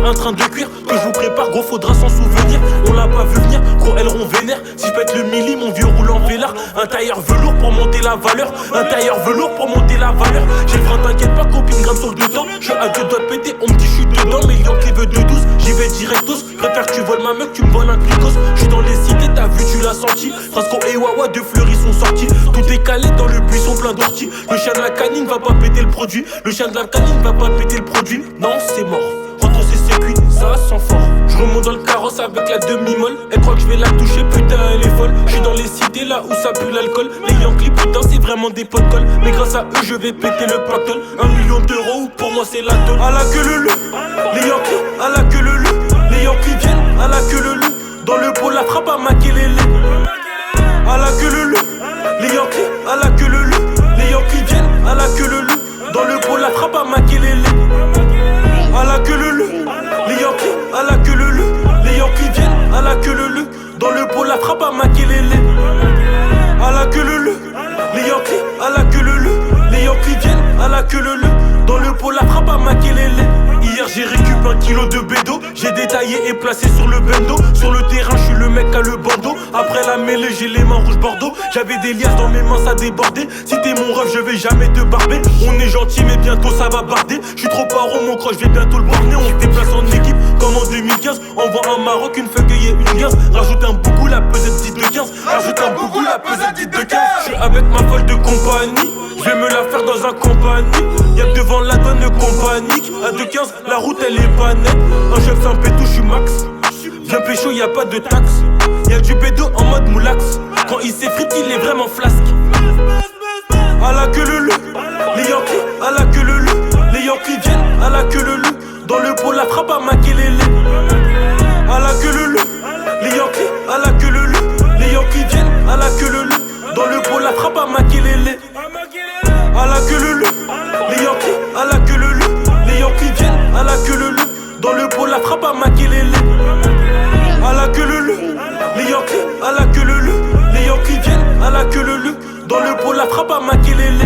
un train de cuir que je vous prépare, gros faudra s'en souvenir. On l'a pas vu venir, gros aileron vénère. Si je pète le milli, mon vieux roule en vélard. Un tailleur velours pour monter la valeur. Un tailleur velours pour monter la valeur. J'ai le frein, t'inquiète pas, copine, gramme sur le temps. Je suis à deux doigts de péter, on me dit je suis dedans. Mais Yankee veut de 12, j'y vais directos. Préfère que tu voles ma meuf, tu me voles un glicos. Je suis dans les cités, t'as vu, tu l'as senti. Frasco et Wawa, deux fleuris sont sortis. Tout est calé dans le buisson plein d'orties. Le chien de la canine va pas péter le produit. Le chien de la canine va pas péter le produit. Non, c'est mort. Rentre c'est cuit, ça sent fort. Je remonte dans le carrosse avec la demi-molle. Elle croit que je vais la toucher, putain elle est folle. Je suis dans les cités là où ça pue l'alcool. Les Yankees putain c'est vraiment des potes cols. Mais grâce à eux je vais péter le pactole. 1 million d'euros pour moi c'est la tôle. À la queue le loup, les Yankees, à la queue le loup. Les Yankees viennent, à la queue le loup. Dans le pot la frappe à Makelele. À la queue le loup, les Yankees, à la queue le loup. Les Yankees viennent, à la queue le loup. Dans le pot la frappe à Makelele. À la queue le loup, les Yankees, à la queue le loup. Les Yankees viennent, à la queue le loup. Dans le pot la frappe à Makelele. À la queue le loup, les Yankees, à la queue le loup. Les Yankees viennent, à la queue le loup. Dans le pot la frappe à Makelele. Hier j'ai récupéré 1 kilo de bédo. J'ai détaillé et placé sur le bendo. Sur le terrain je suis le mec à le bandeau. Après la mêlée j'ai les mains rouges bordeaux. J'avais des liasses dans mes mains ça débordait. Si t'es mon ref je vais jamais te barber. On est gentil mais bientôt ça va barder. Je suis trop paro mon croche je vais bientôt le borner. On se déplace en équipe comme en 2015. Envoie un Maroc une feuille et une guince. Rajoute un bougou la pesette dite de 15. Rajoute un bougou la pesette dite de 15. Je suis avec ma folle de compagnie. Je vais me la faire dans un compagnie. Y'a que devant la douane compagnie. À 2,15 la route elle est pas nette. Un chef c'est un pétou, je suis max. Viens pécho, y'a pas de taxe. Y'a du bédo en mode moulax. Quand il s'effrite, il est vraiment flasque. À la queue le loup, les Yankees, à la queue le loup. Les Yankees viennent, à la queue le loup. Dans le pot la frappe à Makelele. À la queue le loup, les Yankees, à la queue le loup. Les Yankees viennent, à la queue le loup. Dans le pot la frappe à Makelele. À la queue le loup, les Yankees, à la queue le loup. Les Yankees viennent, à la queue le loup. Dans le pot la frappe à Makelele. À la queue le loup, les Yankees, à la queue le loup. Les Yankees viennent, à la queue le loup. Dans le pot la frappe à Makelele.